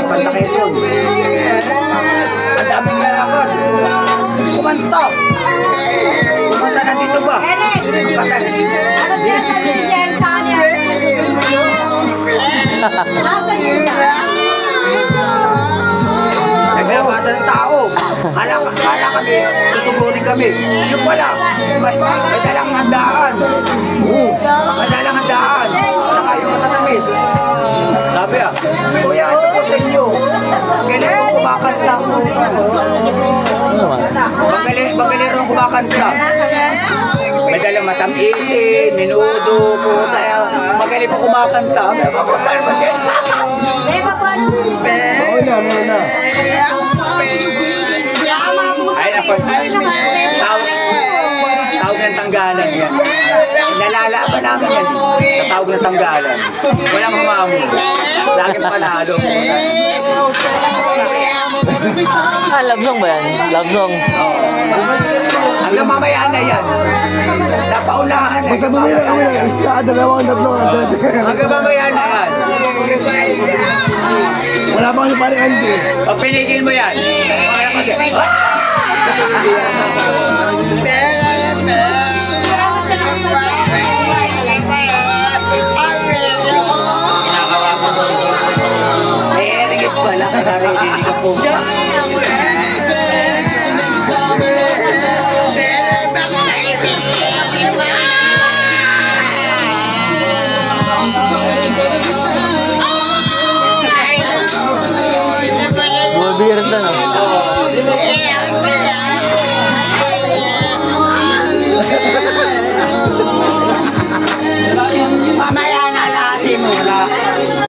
Banda Quezon. Ang daming lalakad. Kumanta. Kumanta na dito ba? Ano sinasabi niya yung channel? Nasa yun siya. Naglabasa ng tao. Kala kami, susugurin kami. Yung pala, may dalang handaan. May dalang handaan. Saka yung matatamis. Sabi kuya, ito po sa inyo. Galing po kumakanta. Magaling rin kumakanta. May dalang matamisin, minudo, puta. Magaling po kumakanta. Una. Ay, ako. Tawag ng tanggalan yan. Nalalaban namin yan. Sa tawag ng tanggalan. Walang humamon. Lagi panalo. Love song ba yan? Love song. Hanggang mamaya na yan. Napaunahan na. Magkabumira kami na isa, dalawang tatlo. Hanggang mamaya na yan. Wala pa kami parang Andy. Papiligin mo yan. Ringit pala. Narinig ka po. Bumibira na, no?